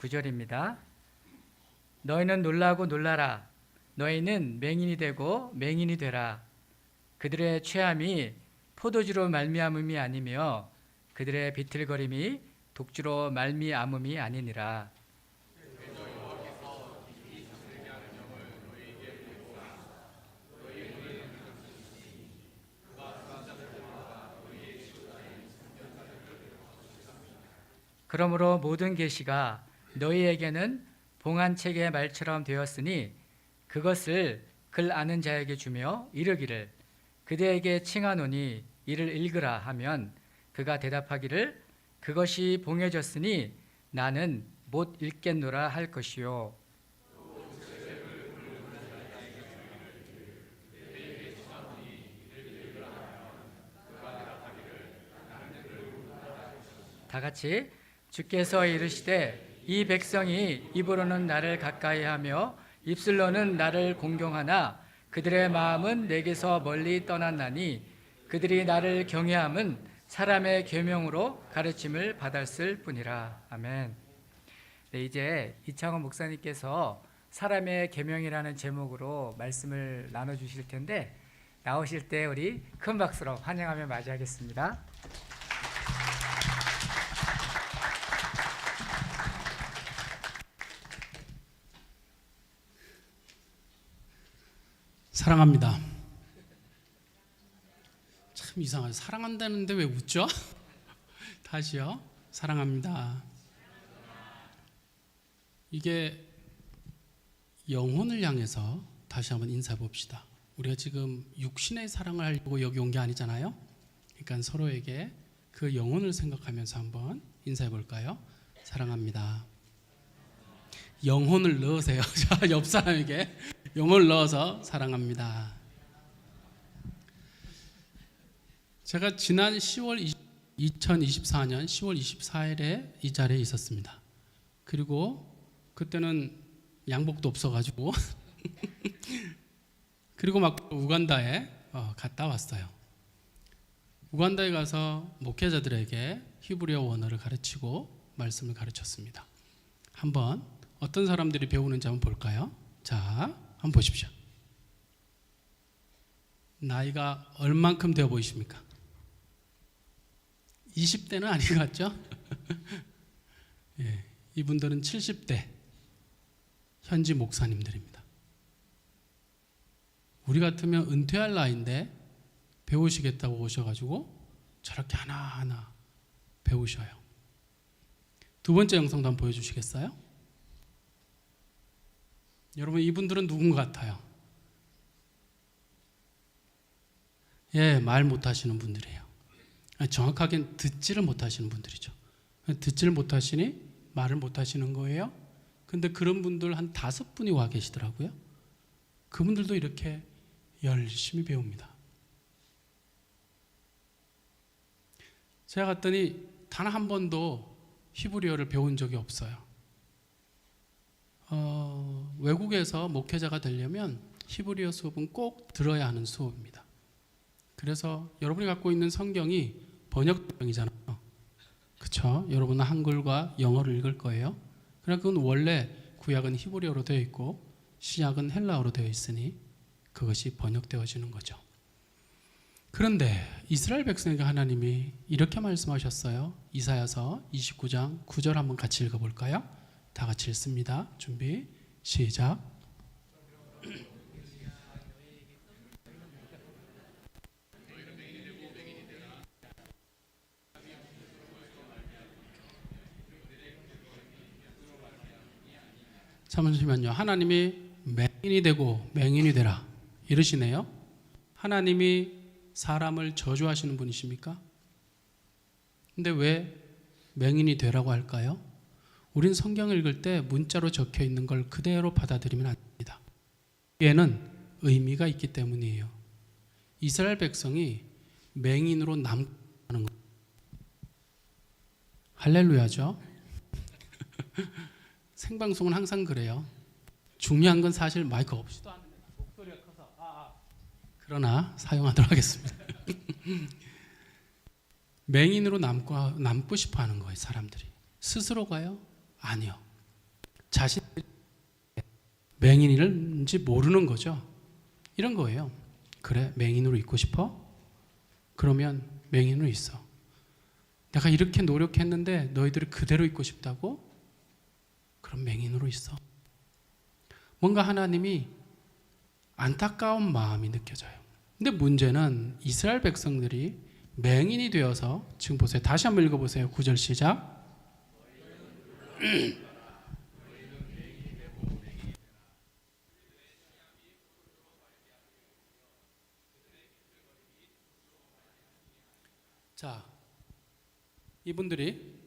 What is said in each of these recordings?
9절입니다. 너희는 놀라고 놀라라. 너희는 맹인이 되고 맹인이 되라. 그들의 취함이 포도주로 말미암음이 아니며 그들의 비틀거림이 독주로 말미암음이 아니니라. 그러므로 모든 계시가 너희에게는 봉안책의 말처럼 되었으니 그것을 글 아는 자에게 주며 이르기를 그대에게 칭하노니 이를 읽으라 하면 그가 대답하기를 그것이 봉해졌으니 나는 못 읽겠노라 할 것이요. 다 같이 주께서 이르시되 이 백성이 입으로는 나를 가까이하며 입술로는 나를 공경하나 그들의 마음은 내게서 멀리 떠났나니 그들이 나를 경외함은 사람의 계명으로 가르침을 받았을 뿐이라. 아멘. 네, 이제 이창원 목사님께서 사람의 계명이라는 제목으로 말씀을 나눠주실 텐데 나오실 때 우리 큰 박수로 환영하며 맞이하겠습니다. 사랑합니다. 참 이상하죠. 사랑한다는데 왜 웃죠? 다시요. 사랑합니다. 이게 영혼을 향해서 다시 한번 인사해 봅시다. 우리가 지금 육신의 사랑을 하려고 여기 온 게 아니잖아요. 그러니까 서로에게 그 영혼을 생각하면서 한번 인사해 볼까요? 사랑합니다. 영혼을 넣으세요. 자, 옆 사람에게 영혼을 넣어서 사랑합니다. 제가 지난 2024년 10월 24일에 이 자리에 있었습니다. 그리고 그때는 양복도 없어가지고 그리고 막 우간다에 갔다 왔어요. 우간다에 가서 목회자들에게 히브리어 원어를 가르치고 말씀을 가르쳤습니다. 한번 어떤 사람들이 배우는지 한번 볼까요? 자, 한번 보십시오. 나이가 얼만큼 되어 보이십니까? 20대는 아닌 것 같죠? 예, 이분들은 70대 현지 목사님들입니다. 우리 같으면 은퇴할 나이인데 배우시겠다고 오셔가지고 저렇게 하나하나 배우셔요. 두 번째 영상도 한번 보여주시겠어요? 여러분, 이분들은 누군 것 같아요? 예, 말 못하시는 분들이에요. 정확하게는 듣지를 못하시는 분들이죠. 듣지를 못하시니 말을 못하시는 거예요. 근데 그런 분들 한 5분이 와 계시더라고요. 그분들도 이렇게 열심히 배웁니다. 제가 갔더니 단 한 번도 히브리어를 배운 적이 없어요. 외국에서 목회자가 되려면 히브리어 수업은 꼭 들어야 하는 수업입니다. 그래서 여러분이 갖고 있는 성경이 번역성이잖아요. 그렇죠? 여러분은 한글과 영어를 읽을 거예요. 그러나 그건 원래 구약은 히브리어로 되어 있고 신약은 헬라어로 되어 있으니 그것이 번역되어지는 거죠. 그런데 이스라엘 백성에게 하나님이 이렇게 말씀하셨어요. 이사야서 29장 9절 한번 같이 읽어볼까요? 다 같이 읽습니다. 준비, 시작. 잠시만요. 하나님이 맹인이 되고 맹인이 되라 이러시네요. 하나님이 사람을 저주하시는 분이십니까? 근데 왜 맹인이 되라고 할까요? 우린 성경을 읽을 때 문자로 적혀 있는 걸 그대로 받아들이면 안 됩니다. 얘는 의미가 있기 때문이에요. 이스라엘 백성이 맹인으로 남는 거예요. 할렐루야죠. 생방송은 항상 그래요. 중요한 건 사실 마이크 없이도 않는데 목소리가 커서 그러나 사용하도록 하겠습니다. 맹인으로 남고 싶어 하는 거예요. 사람들이 스스로가요? 아니요. 자신들이 맹인인지 모르는 거죠. 이런 거예요. 그래, 맹인으로 있고 싶어? 그러면 맹인으로 있어. 내가 이렇게 노력했는데 너희들이 그대로 있고 싶다고? 그럼 맹인으로 있어. 뭔가 하나님이 안타까운 마음이 느껴져요. 근데 문제는 이스라엘 백성들이 맹인이 되어서, 지금 보세요. 다시 한번 읽어보세요. 9절 시작. 자, 이분들이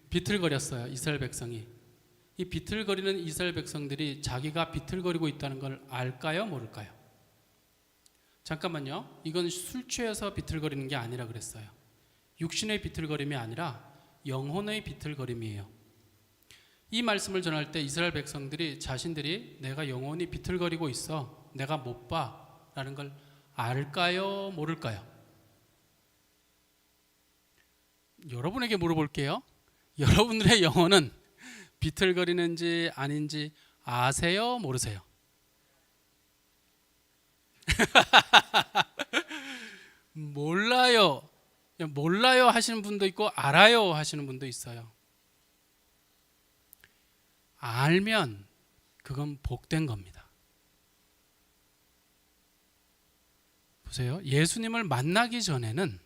비틀거렸어요. 이스라엘 백성이. 이 비틀거리는 이스라엘 백성들이 자기가 비틀거리고 있다는 걸 알까요? 모를까요? 잠깐만요. 이건 술 취해서 비틀거리는 게 아니라 그랬어요. 육신의 비틀거림이 아니라 영혼의 비틀거림이에요. 이 말씀을 전할 때 이스라엘 백성들이 자신들이 내가 영혼이 비틀거리고 있어, 내가 못 봐 라는 걸 알까요? 모를까요? 여러분에게 물어볼게요. 여러분들의 영혼은 비틀거리는지 아닌지 아세요? 모르세요? 몰라요. 몰라요 하시는 분도 있고 알아요 하시는 분도 있어요. 알면 그건 복된 겁니다. 보세요. 예수님을 만나기 전에는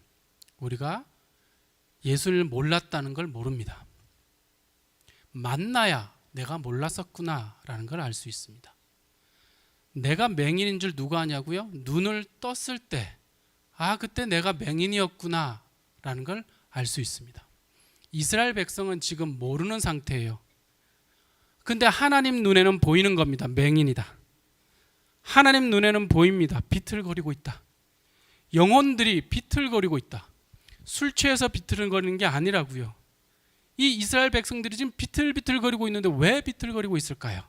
우리가 예수를 몰랐다는 걸 모릅니다. 만나야 내가 몰랐었구나 라는 걸 알 수 있습니다. 내가 맹인인 줄 누가 아냐고요? 눈을 떴을 때, 아, 그때 내가 맹인이었구나 라는 걸 알 수 있습니다. 이스라엘 백성은 지금 모르는 상태예요. 근데 하나님 눈에는 보이는 겁니다. 맹인이다. 하나님 눈에는 보입니다. 비틀거리고 있다. 영혼들이 비틀거리고 있다. 술 취해서 비틀거리는 게 아니라고요. 이 이스라엘 백성들이 지금 비틀비틀거리고 있는데 왜 비틀거리고 있을까요?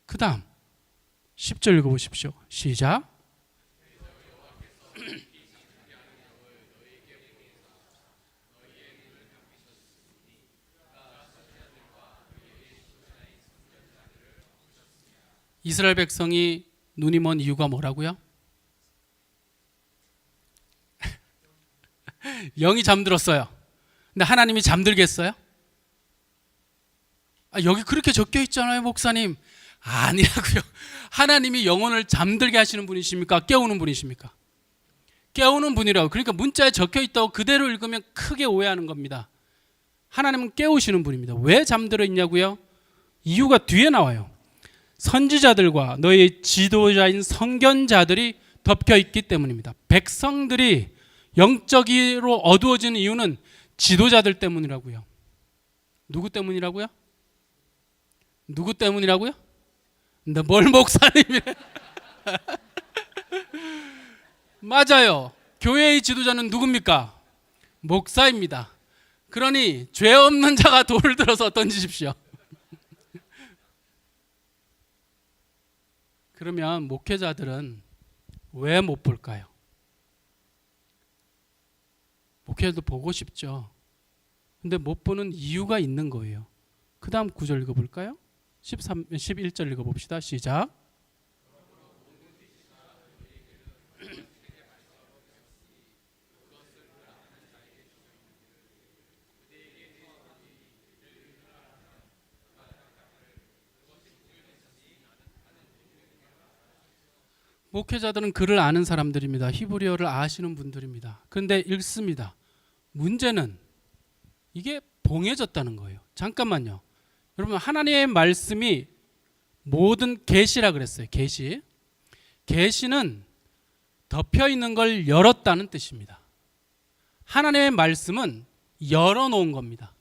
그 다음 10절 읽어보십시오. 시작. 이스라엘 백성이 눈이 먼 이유가 뭐라고요? 영이 잠들었어요. 근데 하나님이 잠들겠어요? 여기 그렇게 적혀 있잖아요, 목사님. 아니라고요. 하나님이 영혼을 잠들게 하시는 분이십니까? 깨우는 분이십니까? 깨우는 분이라고. 그러니까 문자에 적혀 있다고 그대로 읽으면 크게 오해하는 겁니다. 하나님은 깨우시는 분입니다. 왜 잠들어 있냐고요? 이유가 뒤에 나와요. 선지자들과 너희 지도자인 선견자들이 덮여 있기 때문입니다. 백성들이 영적으로 어두워지는 이유는 지도자들 때문이라고요. 누구 때문이라고요? 누구 때문이라고요? 근데 뭘 목사님이래? 맞아요. 교회의 지도자는 누굽니까? 목사입니다. 그러니 죄 없는 자가 돌을 들어서 던지십시오. 그러면 목회자들은 왜 못 볼까요? 목회자도 보고 싶죠. 근데 못 보는 이유가 있는 거예요. 그 다음 9절 읽어볼까요? 11절 읽어봅시다. 시작. 목회자들은 글을 아는 사람들입니다. 히브리어를 아시는 분들입니다. 그런데 읽습니다. 문제는 이게 봉해졌다는 거예요. 잠깐만요. 여러분, 하나님의 말씀이 모든 계시라 그랬어요. 계시. 계시는 덮여 있는 걸 열었다는 뜻입니다. 하나님의 말씀은 열어놓은 겁니다.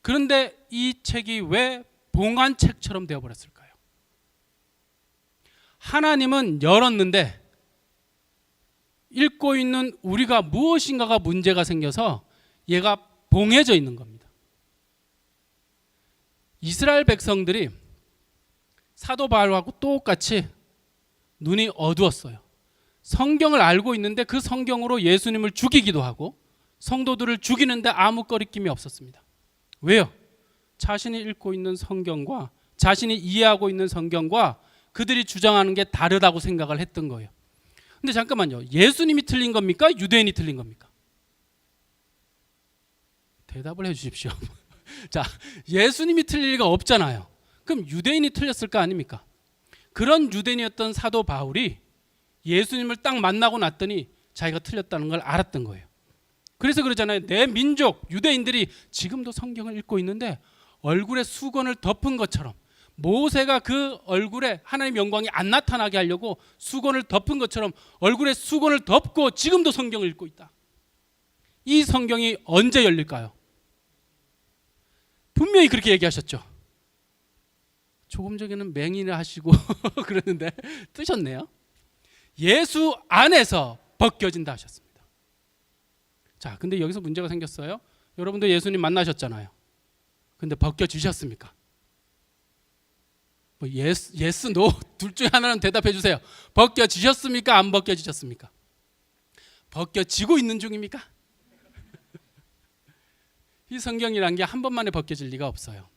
그런데 이 책이 왜 봉한 책처럼 되어버렸을까요? 하나님은 열었는데 읽고 있는 우리가 무엇인가가 문제가 생겨서 얘가 봉해져 있는 겁니다. 이스라엘 백성들이 사도 바울하고 똑같이 눈이 어두웠어요. 성경을 알고 있는데 그 성경으로 예수님을 죽이기도 하고 성도들을 죽이는데 아무 거리낌이 없었습니다. 왜요? 자신이 읽고 있는 성경과 자신이 이해하고 있는 성경과 그들이 주장하는 게 다르다고 생각을 했던 거예요. 근데 잠깐만요. 예수님이 틀린 겁니까? 유대인이 틀린 겁니까? 대답을 해 주십시오. 자, 예수님이 틀릴 리가 없잖아요. 그럼 유대인이 틀렸을 거 아닙니까? 그런 유대인이었던 사도 바울이 예수님을 딱 만나고 났더니 자기가 틀렸다는 걸 알았던 거예요. 그래서 그러잖아요. 내 민족 유대인들이 지금도 성경을 읽고 있는데 얼굴에 수건을 덮은 것처럼, 모세가 그 얼굴에 하나님의 영광이 안 나타나게 하려고 수건을 덮은 것처럼 얼굴에 수건을 덮고 지금도 성경을 읽고 있다. 이 성경이 언제 열릴까요? 분명히 그렇게 얘기하셨죠. 조금 전에는 맹인을 하시고 그러는데 뜨셨네요. 예수 안에서 벗겨진다 하셨습니다. 자, 근데 여기서 문제가 생겼어요. 여러분도 예수님 만나셨잖아요. 근데 벗겨지셨습니까? 뭐 예스, 노 둘 중에 하나는 대답해 주세요. 벗겨지셨습니까? 안 벗겨지셨습니까? 벗겨지고 있는 중입니까? 이 성경이란 게 한 번만에 벗겨질 리가 없어요.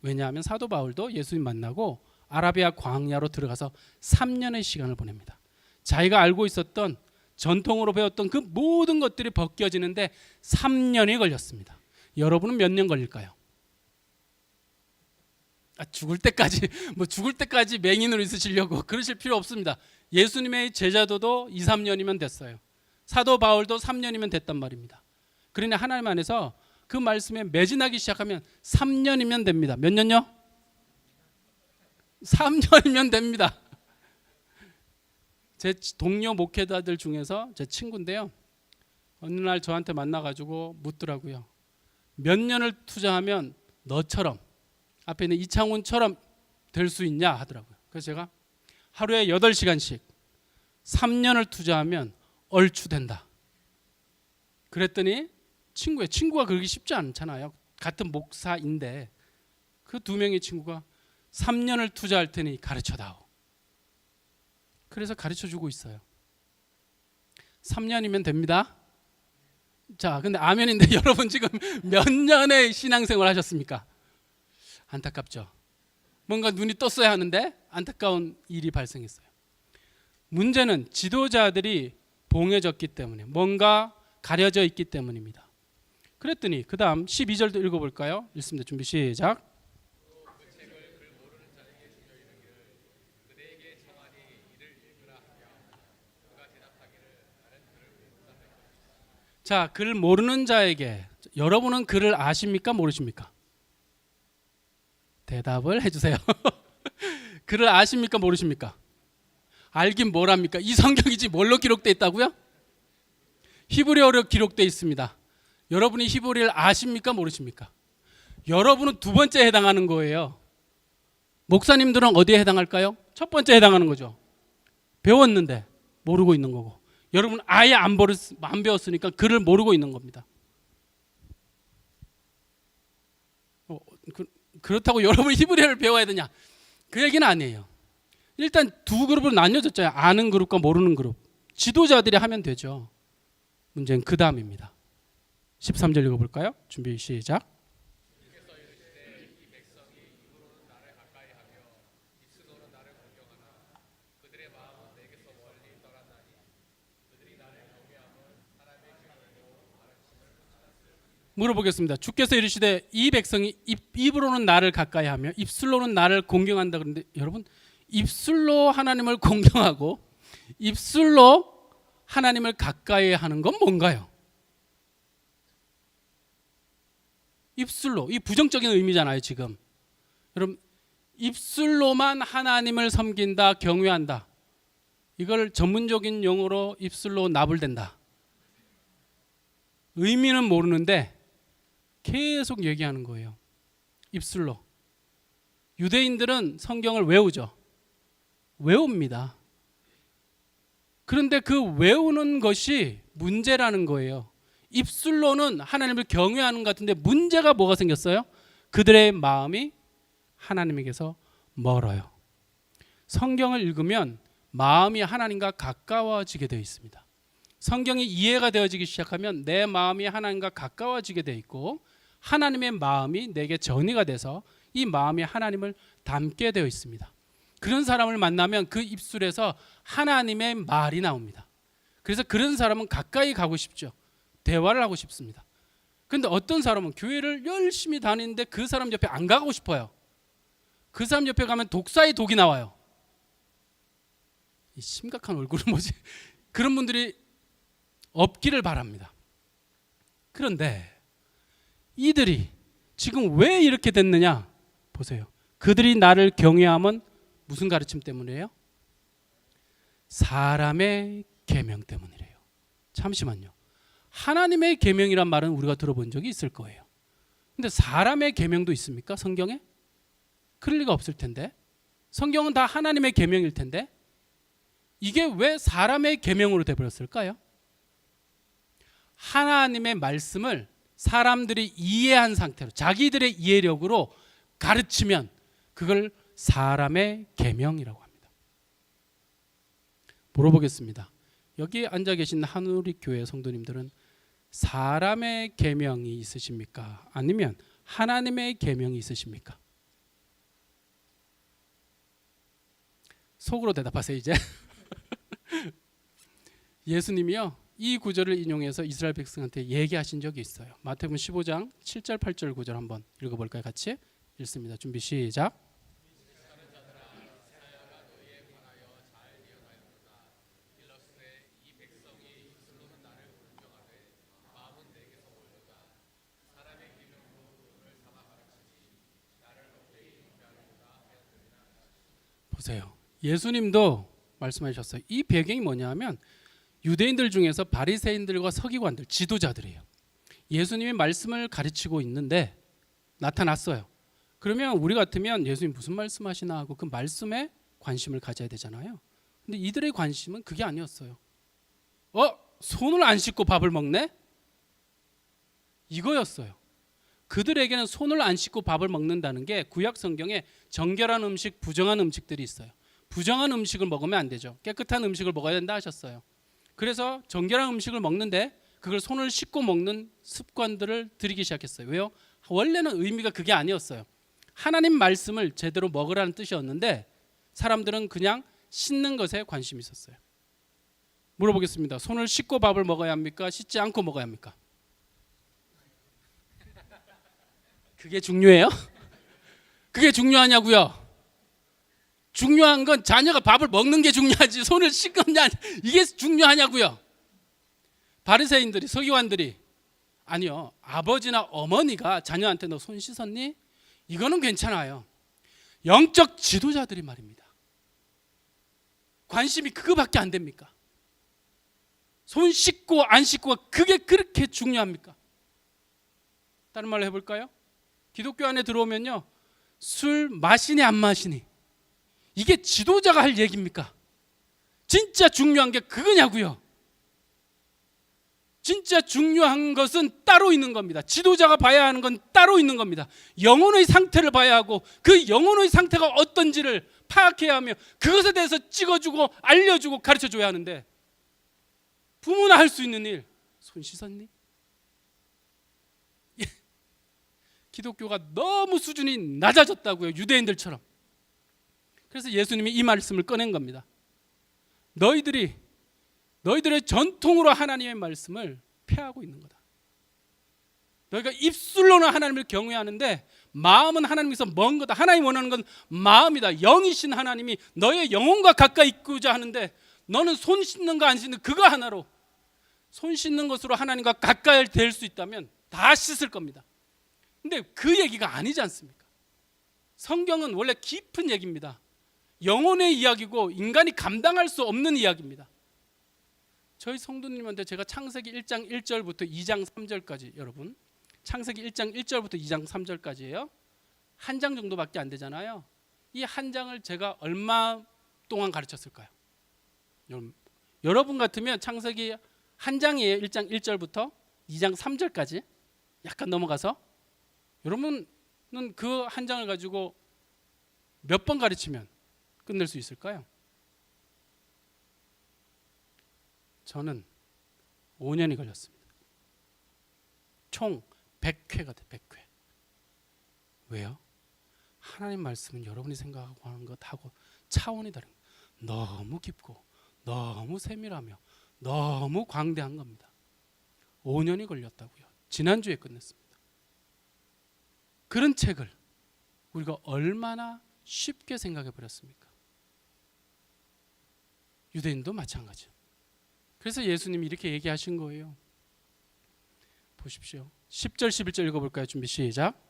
왜냐하면 사도 바울도 예수님 만나고 아라비아 광야로 들어가서 3년의 시간을 보냅니다. 자기가 알고 있었던 전통으로 배웠던 그 모든 것들이 벗겨지는데 3년이 걸렸습니다. 여러분은 몇 년 걸릴까요? 죽을 때까지 맹인으로 있으시려고 그러실 필요 없습니다. 예수님의 제자도도 2, 3년이면 됐어요. 사도 바울도 3년이면 됐단 말입니다. 그러니 하나님 안에서 그 말씀에 매진하기 시작하면 3년이면 됩니다. 몇 년요? 3년이면 됩니다. 제 동료 목회자들 중에서 제 친구인데요. 어느 날 저한테 만나가지고 묻더라고요. 몇 년을 투자하면 너처럼 앞에 있는 이창훈처럼 될 수 있냐 하더라고요. 그래서 제가 하루에 8시간씩 3년을 투자하면 얼추 된다. 그랬더니 친구가 그러기 쉽지 않잖아요. 같은 목사인데 그 두 명의 친구가 3년을 투자할 테니 가르쳐다오. 그래서 가르쳐주고 있어요. 3년이면 됩니다. 자, 근데 아멘인데 여러분 지금 몇 년의 신앙생활 하셨습니까? 안타깝죠. 뭔가 눈이 떴어야 하는데 안타까운 일이 발생했어요. 문제는 지도자들이 봉해졌기 때문에, 뭔가 가려져 있기 때문입니다. 그랬더니 그 다음 12절도 읽어볼까요? 읽습니다. 준비 시작. 자, 글 모르는 자에게 여러분은 글을 아십니까? 모르십니까? 대답을 해주세요. 글을 아십니까? 모르십니까? 알긴 뭘 합니까? 이 성경이지 뭘로 기록되어 있다고요? 히브리어로 기록되어 있습니다. 여러분이 히브리를 아십니까? 모르십니까? 여러분은 두 번째 해당하는 거예요. 목사님들은 어디에 해당할까요? 첫 번째 해당하는 거죠. 배웠는데 모르고 있는 거고. 여러분 아예 안 배웠으니까 글을 모르고 있는 겁니다. 그렇다고 여러분이 히브리어를 배워야 되냐? 그 얘기는 아니에요. 일단 두 그룹으로 나뉘어졌잖아요. 아는 그룹과 모르는 그룹. 지도자들이 하면 되죠. 문제는 그 다음입니다. 13절 읽어볼까요? 준비 시작. 물어보겠습니다. 주께서 이르시되 이 백성이 입으로는 나를 가까이하며 입술로는 나를 공경한다. 그런데 여러분, 입술로 하나님을 공경하고 입술로 하나님을 가까이하는 건 뭔가요? 입술로, 이 부정적인 의미잖아요. 지금 여러분, 입술로만 하나님을 섬긴다, 경외한다, 이걸 전문적인 용어로 입술로 나불댄다. 의미는 모르는데 계속 얘기하는 거예요. 입술로. 유대인들은 성경을 외우죠. 외웁니다. 그런데 그 외우는 것이 문제라는 거예요. 입술로는 하나님을 경외하는 것 같은데 문제가 뭐가 생겼어요? 그들의 마음이 하나님에게서 멀어요. 성경을 읽으면 마음이 하나님과 가까워지게 되어 있습니다. 성경이 이해가 되어지기 시작하면 내 마음이 하나님과 가까워지게 되어 있고 하나님의 마음이 내게 전이가 돼서 이 마음이 하나님을 닮게 되어 있습니다. 그런 사람을 만나면 그 입술에서 하나님의 말이 나옵니다. 그래서 그런 사람은 가까이 가고 싶죠. 대화를 하고 싶습니다. 그런데 어떤 사람은 교회를 열심히 다니는데 그 사람 옆에 안 가고 싶어요. 그 사람 옆에 가면 독사의 독이 나와요. 이 심각한 얼굴은 뭐지? 그런 분들이 없기를 바랍니다. 그런데 이들이 지금 왜 이렇게 됐느냐? 보세요. 그들이 나를 경외함은 무슨 가르침 때문이에요? 사람의 계명 때문이래요. 잠시만요. 하나님의 계명이란 말은 우리가 들어본 적이 있을 거예요. 근데 사람의 계명도 있습니까? 성경에? 그럴 리가 없을 텐데. 성경은 다 하나님의 계명일 텐데 이게 왜 사람의 계명으로 돼버렸을까요? 하나님의 말씀을 사람들이 이해한 상태로 자기들의 이해력으로 가르치면 그걸 사람의 계명이라고 합니다. 물어보겠습니다. 여기 앉아 계신 한우리교회 성도님들은 사람의 계명이 있으십니까? 아니면 하나님의 계명이 있으십니까? 속으로 대답하세요 이제. 예수님이요 이 구절을 인용해서 이스라엘 백성한테 얘기하신 적이 있어요. 마태복음 15장 7절 8절 구절 한번 읽어볼까요? 같이 읽습니다. 준비 시작. 보세요. 예수님도 말씀하셨어요. 이 배경이 뭐냐면 유대인들 중에서 바리새인들과 서기관들, 지도자들이에요. 예수님이 말씀을 가르치고 있는데 나타났어요. 그러면 우리 같으면 예수님 무슨 말씀하시나 하고 그 말씀에 관심을 가져야 되잖아요. 근데 이들의 관심은 그게 아니었어요. 손을 안 씻고 밥을 먹네? 이거였어요. 그들에게는 손을 안 씻고 밥을 먹는다는 게 구약 성경에 정결한 음식, 부정한 음식들이 있어요. 부정한 음식을 먹으면 안 되죠. 깨끗한 음식을 먹어야 된다 하셨어요. 그래서 정결한 음식을 먹는데 그걸 손을 씻고 먹는 습관들을 들이기 시작했어요. 왜요? 원래는 의미가 그게 아니었어요. 하나님 말씀을 제대로 먹으라는 뜻이었는데 사람들은 그냥 씻는 것에 관심이 있었어요. 물어보겠습니다. 손을 씻고 밥을 먹어야 합니까? 씻지 않고 먹어야 합니까? 그게 중요해요? 그게 중요하냐고요? 중요한 건 자녀가 밥을 먹는 게 중요하지 손을 씻느냐 이게 중요하냐고요? 바리새인들이 서기관들이 아니요 아버지나 어머니가 자녀한테 너 손 씻었니? 이거는 괜찮아요. 영적 지도자들이 말입니다. 관심이 그거밖에 안 됩니까? 손 씻고 안 씻고가 그게 그렇게 중요합니까? 다른 말로 해볼까요? 기독교 안에 들어오면요 술 마시니 안 마시니 이게 지도자가 할 얘기입니까? 진짜 중요한 게 그거냐고요? 진짜 중요한 것은 따로 있는 겁니다. 지도자가 봐야 하는 건 따로 있는 겁니다. 영혼의 상태를 봐야 하고 그 영혼의 상태가 어떤지를 파악해야 하며 그것에 대해서 찍어주고 알려주고 가르쳐줘야 하는데 부모나 할 수 있는 일, 손 씻었니? 기독교가 너무 수준이 낮아졌다고요. 유대인들처럼. 그래서 예수님이 이 말씀을 꺼낸 겁니다. 너희들의 전통으로 하나님의 말씀을 폐하고 있는 거다. 너희가 입술로는 하나님을 경외하는데 마음은 하나님께서 먼 거다. 하나님 원하는 건 마음이다. 영이신 하나님이 너의 영혼과 가까이 있고자 하는데 너는 손 씻는 거 안 씻는 그거 하나로 손 씻는 것으로 하나님과 가까이 될 수 있다면 다 씻을 겁니다. 근데 그 얘기가 아니지 않습니까? 성경은 원래 깊은 얘기입니다. 영혼의 이야기고 인간이 감당할 수 없는 이야기입니다. 저희 성도님한테 제가 창세기 1장 1절부터 2장 3절까지 여러분 창세기 1장 1절부터 2장 3절까지예요. 한 장 정도밖에 안 되잖아요. 이 한 장을 제가 얼마 동안 가르쳤을까요? 여러분 같으면 창세기 한 장이에요. 1장 1절부터 2장 3절까지 약간 넘어가서 여러분은 그 한 장을 가지고 몇 번 가르치면 끝낼 수 있을까요? 저는 5년이 걸렸습니다. 총 100회가 돼. 100회. 왜요? 하나님 말씀은 여러분이 생각하고 하는 것하고 차원이 다른 거예요. 너무 깊고 너무 세밀하며 너무 광대한 겁니다. 5년이 걸렸다고요. 지난주에 끝냈습니다. 그런 책을 우리가 얼마나 쉽게 생각해 버렸습니까? 유대인도 마찬가지. 그래서 예수님이 이렇게 얘기하신 거예요. 보십시오. 10절 11절 읽어볼까요? 준비 시작.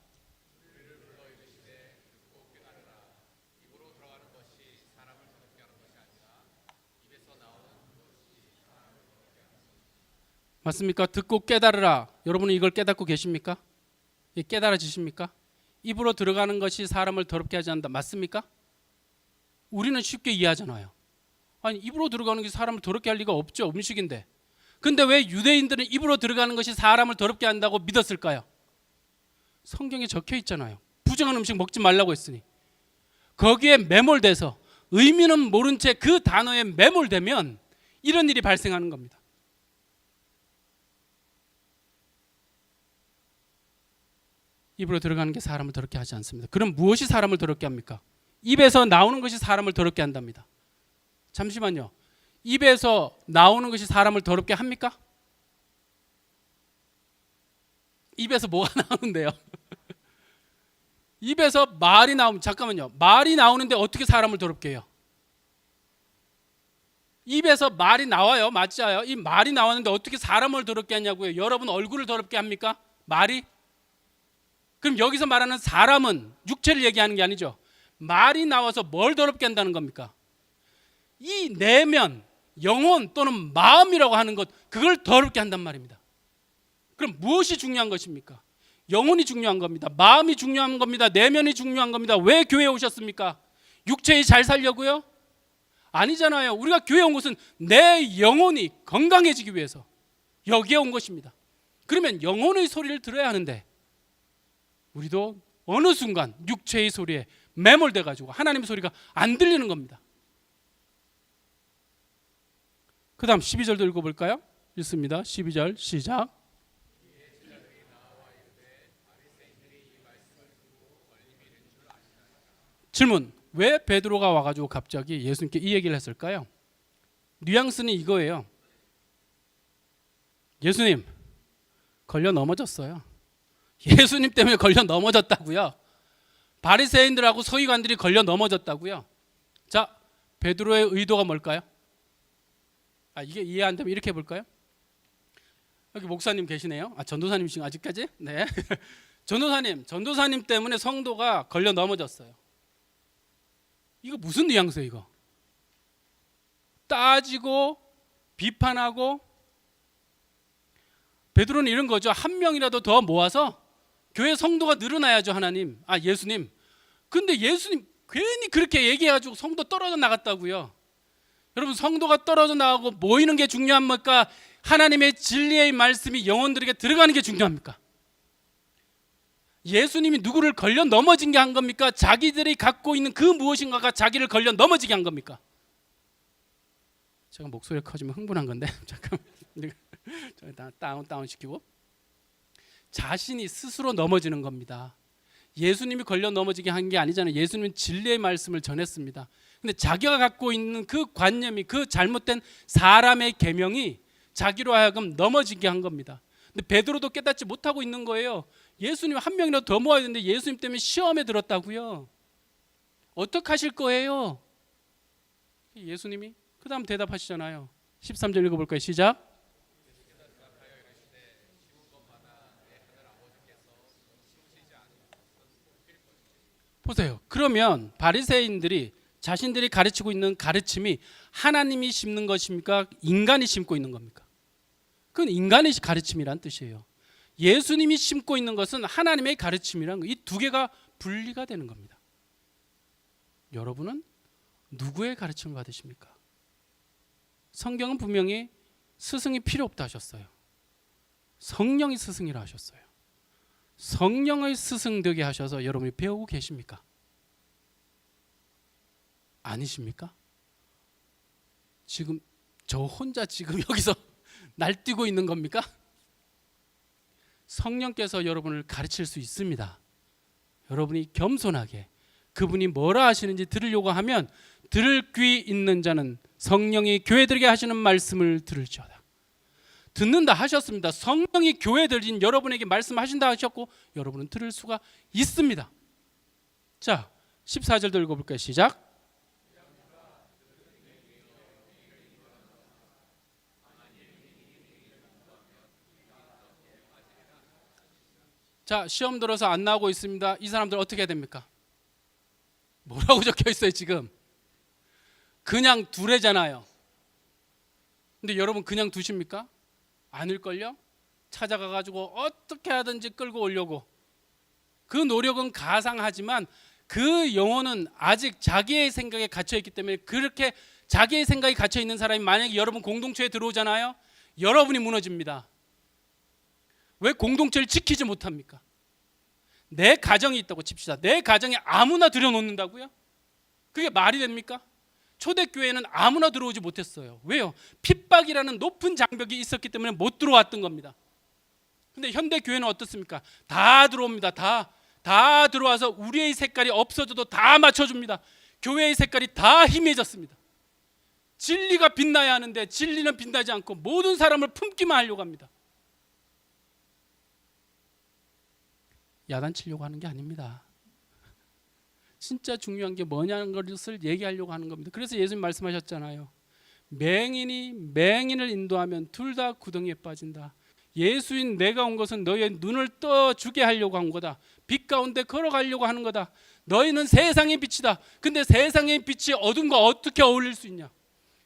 맞습니까? 듣고 깨달으라. 여러분은 이걸 깨닫고 계십니까? 깨달아지십니까? 입으로 들어가는 것이 사람을 더럽게 하지 않는다. 맞습니까? 우리는 쉽게 이해하잖아요. 아니, 입으로 들어가는 게 사람을 더럽게 할 리가 없죠. 음식인데. 근데 왜 유대인들은 입으로 들어가는 것이 사람을 더럽게 한다고 믿었을까요? 성경에 적혀 있잖아요. 부정한 음식 먹지 말라고 했으니. 거기에 매몰돼서 의미는 모른 채 그 단어에 매몰되면 이런 일이 발생하는 겁니다. 입으로 들어가는 게 사람을 더럽게 하지 않습니다. 그럼 무엇이 사람을 더럽게 합니까? 입에서 나오는 것이 사람을 더럽게 한답니다. 잠시만요. 입에서 나오는 것이 사람을 더럽게 합니까? 입에서 뭐가 나오는데요? 입에서 말이 나오면, 잠깐만요. 말이 나오는데 어떻게 사람을 더럽게 해요? 입에서 말이 나와요. 맞아요. 이 말이 나왔는데 어떻게 사람을 더럽게 하냐고요. 여러분 얼굴을 더럽게 합니까? 말이? 그럼 여기서 말하는 사람은 육체를 얘기하는 게 아니죠. 말이 나와서 뭘 더럽게 한다는 겁니까? 이 내면, 영혼 또는 마음이라고 하는 것, 그걸 더럽게 한단 말입니다. 그럼 무엇이 중요한 것입니까? 영혼이 중요한 겁니다. 마음이 중요한 겁니다. 내면이 중요한 겁니다. 왜 교회에 오셨습니까? 육체에 잘 살려고요? 아니잖아요. 우리가 교회에 온 것은 내 영혼이 건강해지기 위해서 여기에 온 것입니다. 그러면 영혼의 소리를 들어야 하는데 우리도 어느 순간 육체의 소리에 매몰돼 가지고 하나님의 소리가 안 들리는 겁니다. 그 다음 12절도 읽어볼까요? 읽습니다. 12절 시작. 질문. 왜 베드로가 와가지고 갑자기 예수님께 이 얘기를 했을까요? 뉘앙스는 이거예요. 예수님 걸려 넘어졌어요. 예수님 때문에 걸려 넘어졌다고요. 바리새인들하고 서기관들이 걸려 넘어졌다고요. 자, 베드로의 의도가 뭘까요? 이게 이해 안 되면 이렇게 해볼까요? 여기 목사님 계시네요. 전도사님이신 아직까지? 네. 전도사님 때문에 성도가 걸려 넘어졌어요. 이거 무슨 뉘앙스예요, 이거? 따지고 비판하고. 베드로는 이런 거죠. 한 명이라도 더 모아서 교회 성도가 늘어나야죠, 하나님. 예수님. 근데 예수님 괜히 그렇게 얘기해가지고 성도 떨어져 나갔다고요. 여러분, 성도가 떨어져 나가고 모이는 게 중요합니까? 하나님의 진리의 말씀이 영혼들에게 들어가는 게 중요합니까? 예수님이 누구를 걸려 넘어진 게 한 겁니까? 자기들이 갖고 있는 그 무엇인가가 자기를 걸려 넘어지게 한 겁니까? 제가 목소리가 커지면 흥분한 건데 잠깐만 다운 시키고. 자신이 스스로 넘어지는 겁니다. 예수님이 걸려 넘어지게 한 게 아니잖아요. 예수님은 진리의 말씀을 전했습니다. 근데 자기가 갖고 있는 그 관념이, 그 잘못된 사람의 계명이 자기로 하여금 넘어지게 한 겁니다. 근데 베드로도 깨닫지 못하고 있는 거예요. 예수님 한 명이라도 더 모아야 되는데 예수님 때문에 시험에 들었다고요. 어떻게 하실 거예요? 예수님이 그 다음 대답하시잖아요. 13절 읽어볼까요? 시작. 보세요. 그러면 바리새인들이 자신들이 가르치고 있는 가르침이 하나님이 심는 것입니까? 인간이 심고 있는 겁니까? 그건 인간의 가르침이란 뜻이에요. 예수님이 심고 있는 것은 하나님의 가르침이란 거. 이 두 개가 분리가 되는 겁니다. 여러분은 누구의 가르침을 받으십니까? 성경은 분명히 스승이 필요 없다 하셨어요. 성령이 스승이라 하셨어요. 성령의 스승 되게 하셔서 여러분이 배우고 계십니까? 아니십니까? 지금 저 혼자 지금 여기서 날뛰고 있는 겁니까? 성령께서 여러분을 가르칠 수 있습니다. 여러분이 겸손하게 그분이 뭐라 하시는지 들으려고 하면 들을 귀 있는 자는 성령이 교회들에게 하시는 말씀을 들을지어다. 듣는다 하셨습니다. 성령이 교회들인 여러분에게 말씀하신다 하셨고 여러분은 들을 수가 있습니다. 자, 14절도 읽어볼까요? 시작. 자, 시험 들어서 안 나오고 있습니다. 이 사람들 어떻게 해야 됩니까? 뭐라고 적혀 있어요 지금? 그냥 두래잖아요. 근데 여러분 그냥 두십니까? 아닐걸요? 찾아가가지고 어떻게 하든지 끌고 오려고. 그 노력은 가상하지만 그 영혼은 아직 자기의 생각에 갇혀있기 때문에, 그렇게 자기의 생각이 갇혀있는 사람이 만약에 여러분 공동체에 들어오잖아요. 여러분이 무너집니다. 왜 공동체를 지키지 못합니까? 내 가정이 있다고 칩시다. 내 가정에 아무나 들여놓는다고요? 그게 말이 됩니까? 초대교회는 아무나 들어오지 못했어요. 왜요? 핍박이라는 높은 장벽이 있었기 때문에 못 들어왔던 겁니다. 근데 현대교회는 어떻습니까? 다 들어옵니다. 다 들어와서 우리의 색깔이 없어져도 다 맞춰줍니다. 교회의 색깔이 다 희미해졌습니다. 진리가 빛나야 하는데 진리는 빛나지 않고 모든 사람을 품기만 하려고 합니다. 야단치려고 하는 게 아닙니다. 진짜 중요한 게 뭐냐는 것을 얘기하려고 하는 겁니다. 그래서 예수님 말씀하셨잖아요. 맹인이 맹인을 인도하면 둘 다 구덩이에 빠진다. 예수인 내가 온 것은 너희의 눈을 떠주게 하려고 한 거다. 빛 가운데 걸어가려고 하는 거다. 너희는 세상의 빛이다. 근데 세상의 빛이 어둠과 어떻게 어울릴 수 있냐?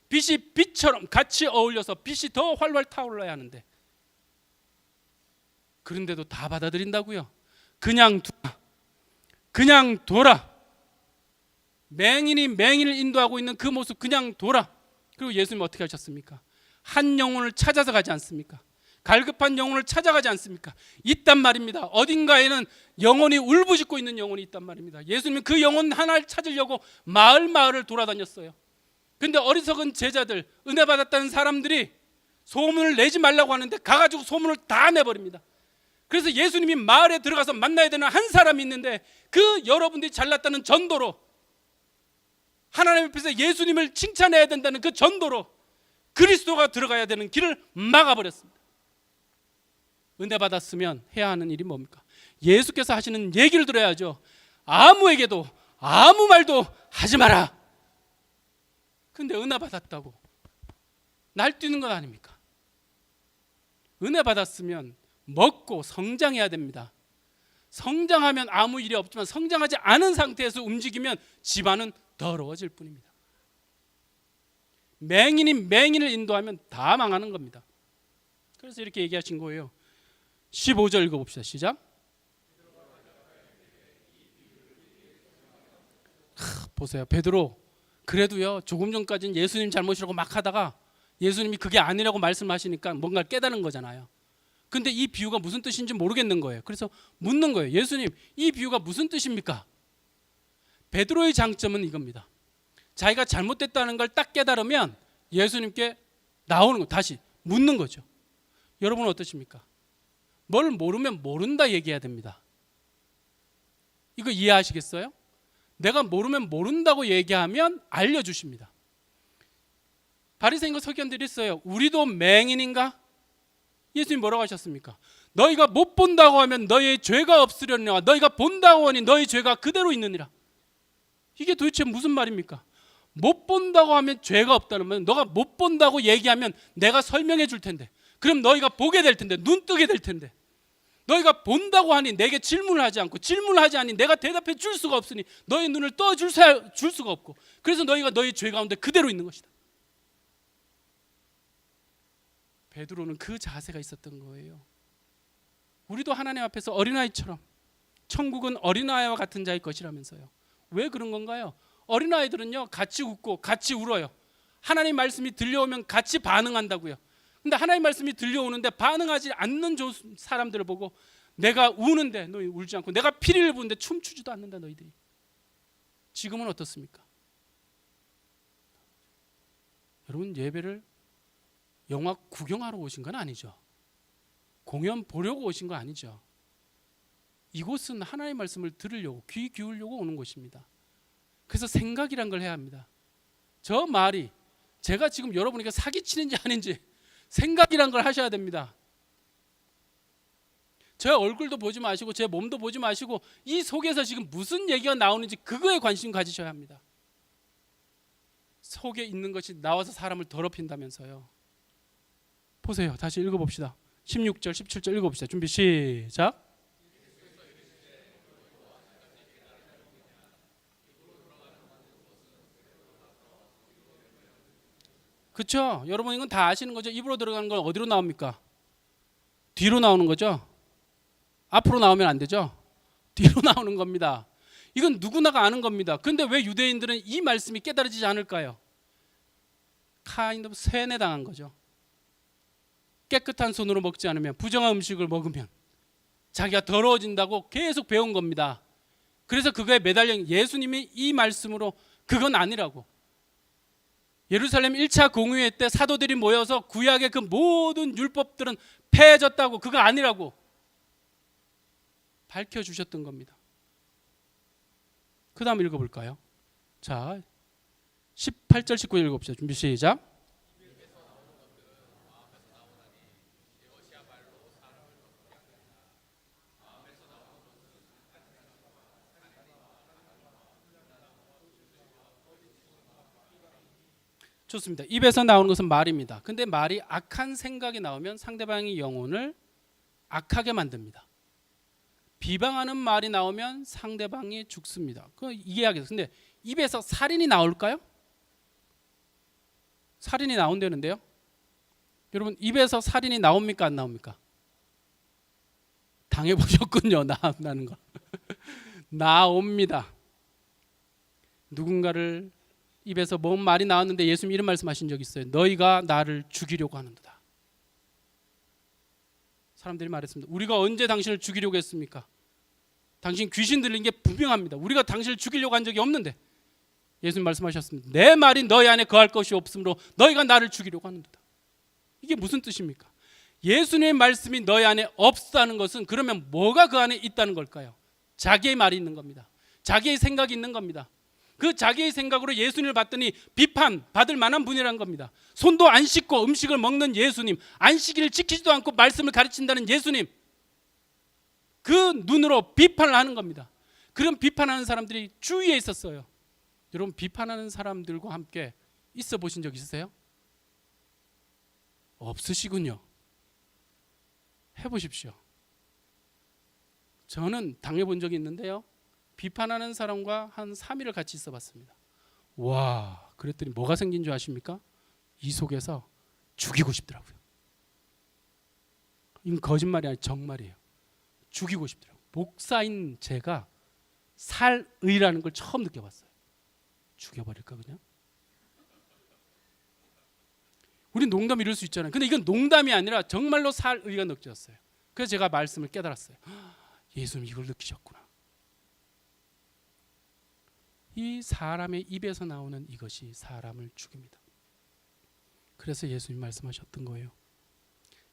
빛이 빛처럼 같이 어울려서 빛이 더 활활 타올라야 하는데, 그런데도 다 받아들인다고요? 그냥 둬라. 맹인이 맹인을 인도하고 있는 그 모습 그냥 둬라. 그리고 예수님 어떻게 하셨습니까? 한 영혼을 찾아서 가지 않습니까? 갈급한 영혼을 찾아가지 않습니까? 있단 말입니다. 어딘가에는 영혼이 울부짖고 있는 영혼이 있단 말입니다. 예수님은 그 영혼 하나를 찾으려고 마을을 돌아다녔어요. 근데 어리석은 제자들, 은혜 받았다는 사람들이 소문을 내지 말라고 하는데 가가지고 소문을 다 내버립니다. 그래서 예수님이 마을에 들어가서 만나야 되는 한 사람이 있는데, 그 여러분들이 잘났다는 전도로, 하나님 앞에서 예수님을 칭찬해야 된다는 그 전도로 그리스도가 들어가야 되는 길을 막아버렸습니다. 은혜 받았으면 해야 하는 일이 뭡니까? 예수께서 하시는 얘기를 들어야죠. 아무에게도 아무 말도 하지 마라. 근데 은혜 받았다고 날뛰는 것 아닙니까? 은혜 받았으면 먹고 성장해야 됩니다. 성장하면 아무 일이 없지만 성장하지 않은 상태에서 움직이면 집안은 더러워질 뿐입니다. 맹인이 맹인을 인도하면 다 망하는 겁니다. 그래서 이렇게 얘기하신 거예요. 15절 읽어봅시다. 시작. 보세요. 베드로 그래도요, 조금 전까지는 예수님 잘못이라고 막 하다가 예수님이 그게 아니라고 말씀하시니까 뭔가를 깨달은 거잖아요. 근데 이 비유가 무슨 뜻인지 모르겠는 거예요. 그래서 묻는 거예요. 예수님, 이 비유가 무슨 뜻입니까? 베드로의 장점은 이겁니다. 자기가 잘못됐다는 걸 딱 깨달으면 예수님께 나오는 거, 다시 묻는 거죠. 여러분은 어떠십니까? 뭘 모르면 모른다 얘기해야 됩니다. 이거 이해하시겠어요? 내가 모르면 모른다고 얘기하면 알려주십니다. 바리새인과 서기관들이 있어요. 우리도 맹인인가? 예수님 뭐라고 하셨습니까? 너희가 못 본다고 하면 너희의 죄가 없으려니와 너희가 본다고 하니 너희 죄가 그대로 있느니라. 이게 도대체 무슨 말입니까? 못 본다고 하면 죄가 없다는 말, 너가 못 본다고 얘기하면 내가 설명해 줄 텐데, 그럼 너희가 보게 될 텐데, 눈 뜨게 될 텐데, 너희가 본다고 하니 내게 질문을 하지 않고, 질문을 하지 않니 내가 대답해 줄 수가 없으니 너희 눈을 떠 줄 수가 없고, 그래서 너희가 너희 죄 가운데 그대로 있는 것이다. 베드로는 그 자세가 있었던 거예요. 우리도 하나님 앞에서 어린아이처럼, 천국은 어린아이와 같은 자의 것이라면서요. 왜 그런 건가요? 어린아이들은요, 같이 웃고 같이 울어요. 하나님 말씀이 들려오면 같이 반응한다고요. 근데 하나님 말씀이 들려오는데 반응하지 않는 사람들을 보고, 내가 우는데 너희 울지 않고, 내가 피리를 부는데 춤추지도 않는다 너희들이. 지금은 어떻습니까? 여러분, 예배를 영화 구경하러 오신 건 아니죠. 공연 보려고 오신 거 아니죠. 이곳은 하나님의 말씀을 들으려고 귀 기울려고 오는 곳입니다. 그래서 생각이란 걸 해야 합니다. 저 말이 제가 지금 여러분에게 사기치는지 아닌지 생각이란 걸 하셔야 됩니다. 제 얼굴도 보지 마시고 제 몸도 보지 마시고 이 속에서 지금 무슨 얘기가 나오는지 그거에 관심 가지셔야 합니다. 속에 있는 것이 나와서 사람을 더럽힌다면서요. 보세요. 다시 읽어봅시다. 16절 17절 읽어봅시다. 준비 시작. 그렇죠? 여러분 이건 다 아시는 거죠? 입으로 들어가는 건 어디로 나옵니까? 뒤로 나오는 거죠? 앞으로 나오면 안 되죠? 뒤로 나오는 겁니다. 이건 누구나가 아는 겁니다. 근데 왜 유대인들은 이 말씀이 깨달아지지 않을까요? kind of 세뇌당한 거죠. 깨끗한 손으로 먹지 않으면, 부정한 음식을 먹으면 자기가 더러워진다고 계속 배운 겁니다. 그래서 그거에 매달려 예수님이 이 말씀으로 그건 아니라고. 예루살렘 1차 공의회 때 사도들이 모여서 구약의 그 모든 율법들은 폐해졌다고, 그거 아니라고 밝혀주셨던 겁니다. 그 다음 읽어볼까요? 자, 18절 19절 읽어봅시다. 준비 시작. 좋습니다. 입에서 나오는 것은 말입니다. 근데 말이 악한 생각이 나오면 상대방의 영혼을 악하게 만듭니다. 비방하는 말이 나오면 상대방이 죽습니다. 그 이해하겠어요. 근데 입에서 살인이 나올까요? 살인이 나온다는데요. 여러분 입에서 살인이 나옵니까 안 나옵니까? 당해보셨군요. 나온다는 거. 나옵니다. 누군가를 입에서 뭔 말이 나왔는데 예수님 이런 말씀하신 적 있어요. 너희가 나를 죽이려고 하는도다. 사람들이 말했습니다. 우리가 언제 당신을 죽이려고 했습니까? 당신 귀신 들린 게 분명합니다. 우리가 당신을 죽이려고 한 적이 없는데 예수님 말씀하셨습니다. 내 말이 너희 안에 거할 것이 없으므로 너희가 나를 죽이려고 하는도다. 이게 무슨 뜻입니까? 예수님의 말씀이 너희 안에 없다는 것은 그러면 뭐가 그 안에 있다는 걸까요? 자기의 말이 있는 겁니다. 자기의 생각이 있는 겁니다. 그 자기의 생각으로 예수님을 봤더니 비판받을 만한 분이라는 겁니다. 손도 안 씻고 음식을 먹는 예수님, 안식일을 지키지도 않고 말씀을 가르친다는 예수님, 그 눈으로 비판을 하는 겁니다. 그런 비판하는 사람들이 주위에 있었어요. 여러분 비판하는 사람들과 함께 있어 보신 적 있으세요? 없으시군요. 해보십시오. 저는 당해본 적이 있는데요. 비판하는 사람과 한 3일을 같이 있어 봤습니다. 와, 그랬더니 뭐가 생긴 줄 아십니까? 이 속에서 죽이고 싶더라고요. 이건 거짓말이 아니라 정말이에요. 죽이고 싶더라고요. 목사인 제가 살의라는 걸 처음 느껴봤어요. 죽여버릴까 그냥? 우린 농담 이럴 수 있잖아요. 근데 이건 농담이 아니라 정말로 살의가 느껴졌어요. 그래서 제가 말씀을 깨달았어요. 예수님 이걸 느끼셨구나. 이 사람의 입에서 나오는 이것이 사람을 죽입니다. 그래서 예수님 말씀하셨던 거예요.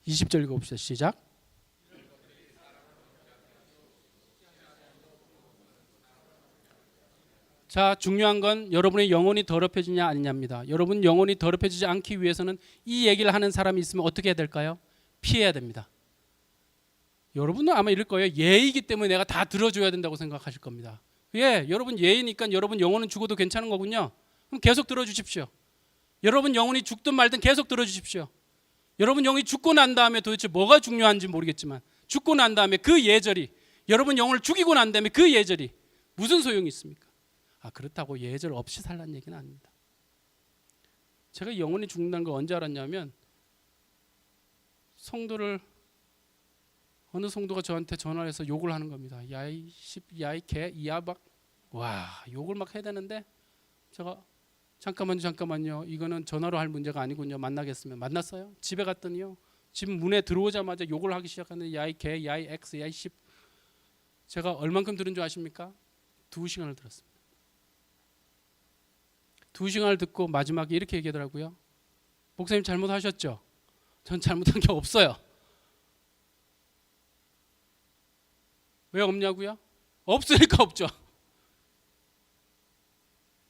20절 읽어봅시다. 시작. 자, 중요한 건 여러분의 영혼이 더럽혀지냐 아니냐입니다. 여러분 영혼이 더럽혀지지 않기 위해서는 이 얘기를 하는 사람이 있으면 어떻게 해야 될까요? 피해야 됩니다. 여러분은 아마 이럴 거예요. 예의이기 때문에 내가 다 들어줘야 된다고 생각하실 겁니다. 예, 여러분 예의니까 여러분 영혼은 죽어도 괜찮은 거군요. 그럼 계속 들어주십시오. 여러분 영혼이 죽든 말든 계속 들어주십시오. 여러분 영혼이 죽고 난 다음에 도대체 뭐가 중요한지 모르겠지만 죽고 난 다음에 그 예절이, 여러분 영혼을 죽이고 난 다음에 그 예절이 무슨 소용이 있습니까? 그렇다고 예절 없이 살라는 얘기는 아닙니다. 제가 영혼이 죽는다는 걸 언제 알았냐면 성도를 어느 성도가 저한테 전화를 해서 욕을 하는 겁니다. 야이 십, 야이 개, 이야박. 와, 욕을 막 해야 되는데 제가 잠깐만요. 이거는 전화로 할 문제가 아니군요. 만나겠으면 만났어요. 집에 갔더니요. 집 문에 들어오자마자 욕을 하기 시작하는데 야이 개, 야이 엑스, 야이 십. 제가 얼만큼 들은 줄 아십니까? 2시간을 들었습니다. 2시간을 듣고 마지막에 이렇게 얘기하더라고요. 목사님 잘못하셨죠? 전 잘못한 게 없어요. 왜 없냐고요? 없으니까 없죠.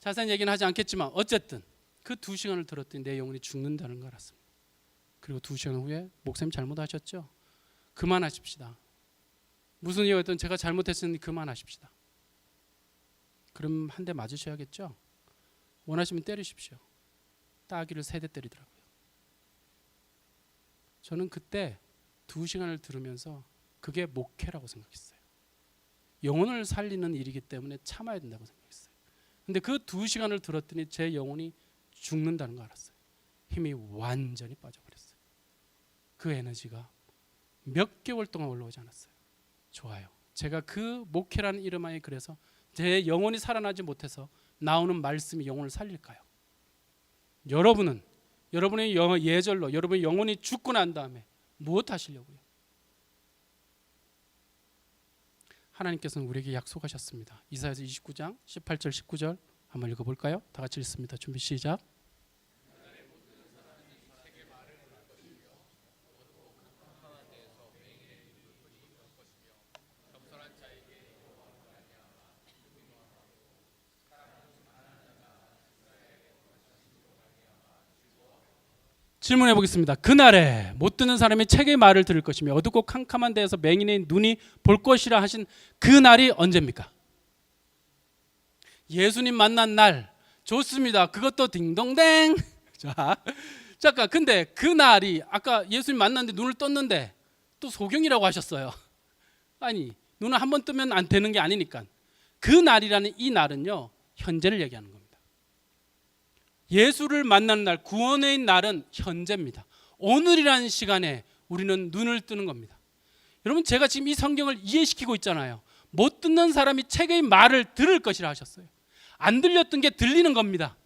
자세한 얘기는 하지 않겠지만 어쨌든 그 2시간을 들었더니 내 영혼이 죽는다는 걸 알았습니다. 그리고 2시간 후에 목사님 잘못하셨죠? 그만하십시다. 무슨 이유였든 제가 잘못했으니 그만하십시다. 그럼 한 대 맞으셔야겠죠? 원하시면 때리십시오. 따귀를 3대 때리더라고요. 저는 그때 2시간을 들으면서 그게 목회라고 생각했어요. 영혼을 살리는 일이기 때문에 참아야 된다고 생각했어요. 근데 그 2시간을 들었더니 제 영혼이 죽는다는 걸 알았어요. 힘이 완전히 빠져버렸어요. 그 에너지가 몇 개월 동안 올라오지 않았어요. 좋아요. 제가 그 목회라는 이름 안에 그래서 제 영혼이 살아나지 못해서 나오는 말씀이 영혼을 살릴까요? 여러분은 여러분의 예절로 여러분의 영혼이 죽고 난 다음에 무엇 하시려고요? 하나님께서는 우리에게 약속하셨습니다. 이사야서 29장 18절 19절 한번 읽어볼까요? 다 같이 읽습니다. 준비 시작. 질문해 보겠습니다. 그날에 못 듣는 사람이 책의 말을 들을 것이며 어둡고 캄캄한 데에서 맹인의 눈이 볼 것이라 하신 그 날이 언제입니까? 예수님 만난 날. 좋습니다. 그것도 딩동댕. 자, 잠깐. 근데 그 날이 아까 예수님 만났는데 눈을 떴는데 또 소경이라고 하셨어요. 아니, 눈을 한번 뜨면 안 되는 게 아니니까. 그 날이라는 이 날은요, 현재를 얘기하는 겁니다. 예수를 만나는 날, 구원의 날은 현재입니다. 오늘이라는 시간에 우리는 눈을 뜨는 겁니다. 여러분, 제가 지금 이 성경을 이해시키고 있잖아요. 못 듣는 사람이 책의 말을 들을 것이라 하셨어요. 안 들렸던 게 들리는 겁니다.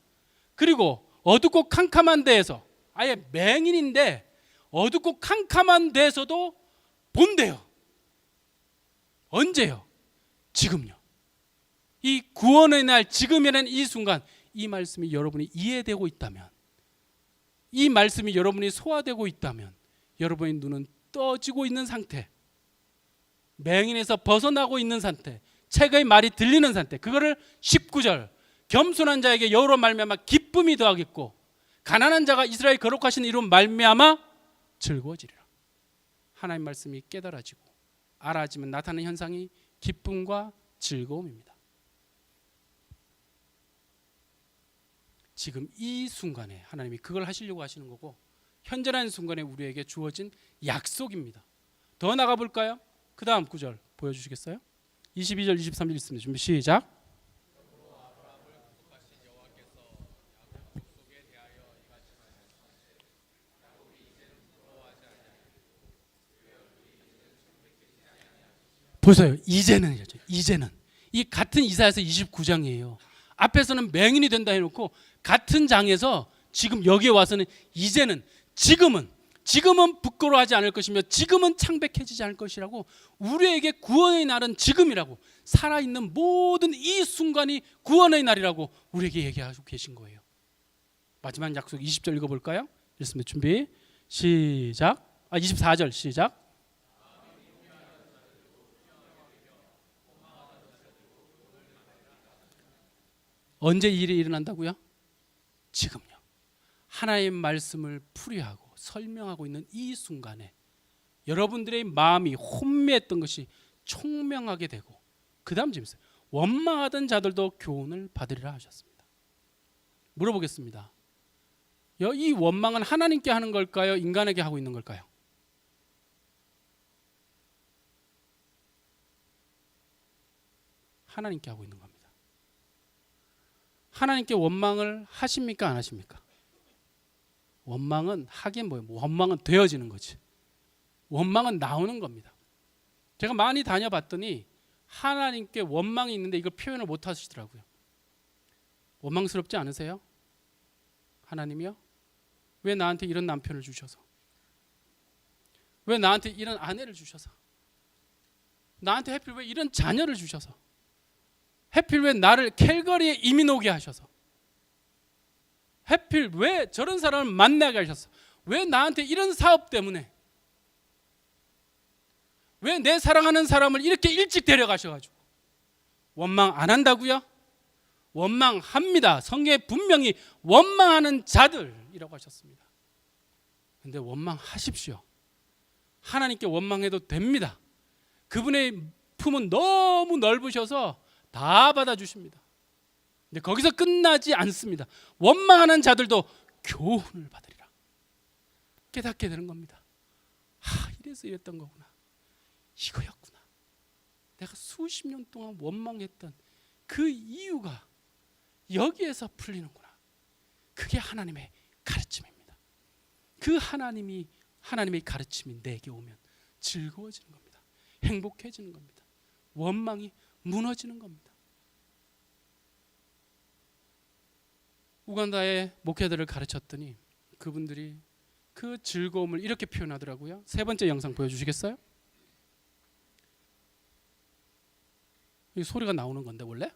그리고 어둡고 캄캄한 데에서, 아예 맹인인데 어둡고 캄캄한 데에서도 본대요. 언제요? 지금요. 이 구원의 날, 지금이라는 이 순간, 이 말씀이 여러분이 이해되고 있다면, 이 말씀이 여러분이 소화되고 있다면 여러분의 눈은 떠지고 있는 상태, 맹인에서 벗어나고 있는 상태, 책의 말이 들리는 상태. 그거를 19절 겸손한 자에게 여호로 말미암아 기쁨이 더하겠고 가난한 자가 이스라엘 거룩하신 이로 말미암아 즐거워지리라. 하나님 말씀이 깨달아지고 알아지면 나타나는 현상이 기쁨과 즐거움입니다. 지금 이 순간에 하나님이 그걸 하시려고 하시는 거고, 현재라는 순간에 우리에게 주어진 약속입니다. 더 나가 볼까요? 그 다음 구절 보여주시겠어요? 22절 23절 있습니다. 준비 시작. 보세요. 이제는 이 같은 이사야서 29장이에요. 앞에서는 맹인이 된다 해놓고 같은 장에서 지금 여기에 와서는 이제는, 지금은 부끄러워하지 않을 것이며 지금은 창백해지지 않을 것이라고, 우리에게 구원의 날은 지금이라고, 살아있는 모든 이 순간이 구원의 날이라고 우리에게 얘기하고 계신 거예요. 마지막 약속 20절 읽어볼까요? 읽습니다. 준비 시작. 24절 시작. 언제 이 일이 일어난다고요? 지금요. 하나님의 말씀을 풀이하고 설명하고 있는 이 순간에 여러분들의 마음이 혼미했던 것이 총명하게 되고, 그 다음 재밌어요. 원망하던 자들도 교훈을 받으리라 하셨습니다. 물어보겠습니다. 이 원망은 하나님께 하는 걸까요? 인간에게 하고 있는 걸까요? 하나님께 하고 있는 겁니다. 하나님께 원망을 하십니까? 안 하십니까? 원망은 하긴 뭐예요? 원망은 되어지는 거지. 원망은 나오는 겁니다. 제가 많이 다녀봤더니 하나님께 원망이 있는데 이걸 표현을 못 하시더라고요. 원망스럽지 않으세요? 하나님이요? 왜 나한테 이런 남편을 주셔서? 왜 나한테 이런 아내를 주셔서? 나한테 하필 왜 이런 자녀를 주셔서? 하필 왜 나를 캘거리에 이민 오게 하셔서? 하필 왜 저런 사람을 만나게 하셔서? 왜 나한테 이런 사업 때문에? 왜 내 사랑하는 사람을 이렇게 일찍 데려가셔가지고 원망 안 한다고요? 원망합니다. 성경에 분명히 원망하는 자들이라고 하셨습니다. 근데 원망하십시오. 하나님께 원망해도 됩니다. 그분의 품은 너무 넓으셔서 다 받아주십니다. 근데 거기서 끝나지 않습니다. 원망하는 자들도 교훈을 받으리라. 깨닫게 되는 겁니다. 이래서 이랬던 거구나. 이거였구나. 내가 수십 년 동안 원망했던 그 이유가 여기에서 풀리는구나. 그게 하나님의 가르침입니다. 그 하나님의 가르침이 내게 오면 즐거워지는 겁니다. 행복해지는 겁니다. 원망이 무너지는 겁니다. 우간다의 목회자들을 가르쳤더니 그분들이 그 즐거움을 이렇게 표현하더라고요. 세 번째 영상 보여주시겠어요? 이 소리가 나오는 건데 원래?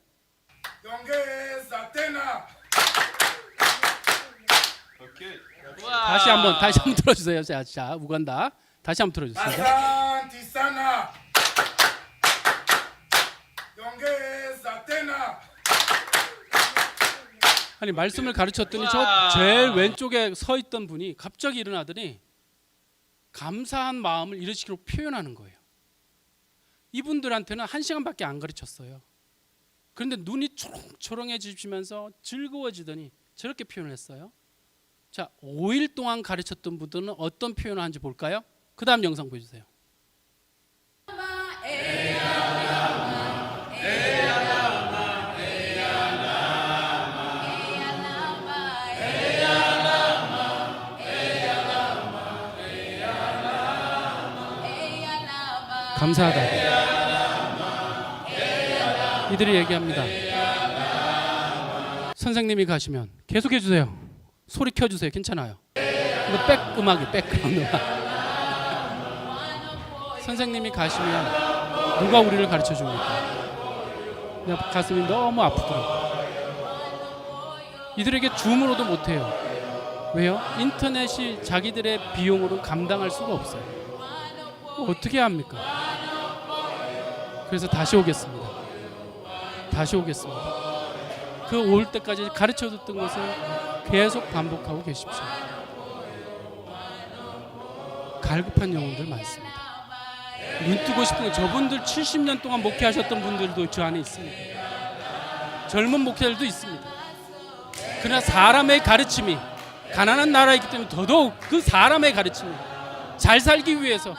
다시 한번 들어주세요. 자, 우간다 다시 한번 들어주세요. 아니 말씀을 가르쳤더니 저 제일 왼쪽에 서 있던 분이 갑자기 일어나더니 감사한 마음을 이런 식으로 표현하는 거예요. 이분들한테는 1시간밖에 안 가르쳤어요. 그런데 눈이 초롱초롱해지면서 즐거워지더니 저렇게 표현을 했어요. 자, 5일 동안 가르쳤던 분들은 어떤 표현을 하는지 볼까요? 그 다음 영상 보여주세요. 감사하다고 이들이 얘기합니다. 선생님이 가시면 계속해 주세요. 소리 켜주세요. 괜찮아요. 이거 백 음악이 백그라운드 음악. 선생님이 가시면 누가 우리를 가르쳐 줍니까? 내 가슴이 너무 아프더라고요. 이들에게 줌으로도 못해요. 왜요? 인터넷이 자기들의 비용으로 감당할 수가 없어요. 어떻게 합니까? 그래서 다시 오겠습니다. 그 올 때까지 가르쳐줬던 것을 계속 반복하고 계십시오. 갈급한 영혼들 많습니다. 눈 뜨고 싶은 저분들 70년 동안 목회하셨던 분들도 저 안에 있습니다. 젊은 목회자들도 있습니다. 그러나 사람의 가르침이 가난한 나라이기 때문에 더더욱 그 사람의 가르침이 잘 살기 위해서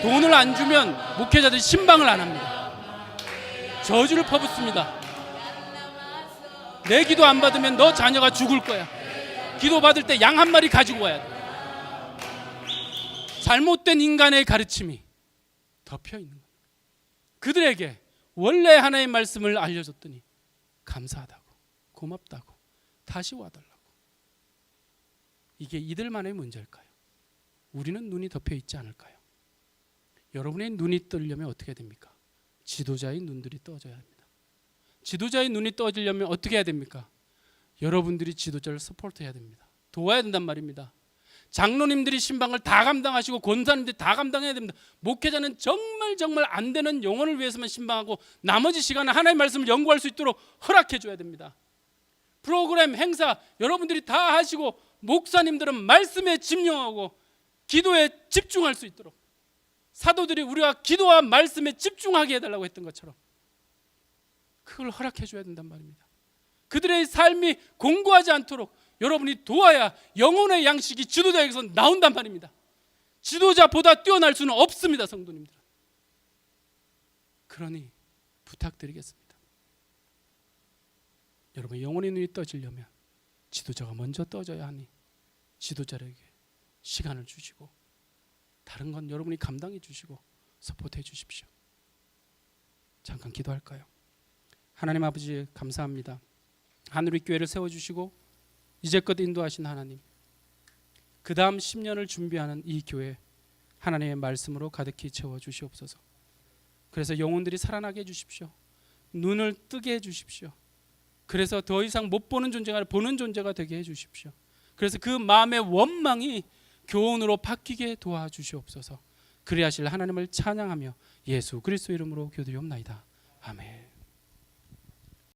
돈을 안 주면 목회자들이 신방을 안 합니다. 저주를 퍼붓습니다. 내 기도 안 받으면 너 자녀가 죽을 거야. 기도 받을 때 양 한 마리 가지고 와야 돼. 잘못된 인간의 가르침이 덮여 있는 겁니다. 그들에게 원래 하나의 말씀을 알려줬더니 감사하다고, 고맙다고, 다시 와달라고. 이게 이들만의 문제일까요? 우리는 눈이 덮여 있지 않을까요? 여러분의 눈이 뜨려면 어떻게 됩니까? 지도자의 눈들이 떠져야 합니다. 지도자의 눈이 떠지려면 어떻게 해야 됩니까? 여러분들이 지도자를 서포트해야 됩니다. 도와야 된단 말입니다. 장로님들이 신방을 다 감당하시고 권사님들이 다 감당해야 됩니다. 목회자는 정말 안 되는 영혼을 위해서만 신방하고 나머지 시간은 하나님의 말씀을 연구할 수 있도록 허락해 줘야 됩니다. 프로그램, 행사 여러분들이 다 하시고 목사님들은 말씀에 집중하고 기도에 집중할 수 있도록 사도들이 우리가 기도와 말씀에 집중하게 해달라고 했던 것처럼 그걸 허락해 줘야 된단 말입니다. 그들의 삶이 공고하지 않도록 여러분이 도와야 영혼의 양식이 지도자에게서 나온단 말입니다. 지도자보다 뛰어날 수는 없습니다, 성도님들. 그러니 부탁드리겠습니다. 여러분 영혼의 눈이 떠지려면 지도자가 먼저 떠져야 하니 지도자에게 시간을 주시고 다른 건 여러분이 감당해 주시고 서포트해 주십시오. 잠깐 기도할까요? 하나님 아버지 감사합니다. 하늘의 교회를 세워주시고 이제껏 인도하신 하나님, 그 다음 10년을 준비하는 이 교회 하나님의 말씀으로 가득히 채워주시옵소서. 그래서 영혼들이 살아나게 해주십시오. 눈을 뜨게 해주십시오. 그래서 더 이상 못 보는 존재가 아니라 보는 존재가 되게 해주십시오. 그래서 그 마음의 원망이 교훈으로 바뀌게 도와주시옵소서. 그리하실 하나님을 찬양하며 예수 그리스도 이름으로 기도드리옵나이다. 아멘.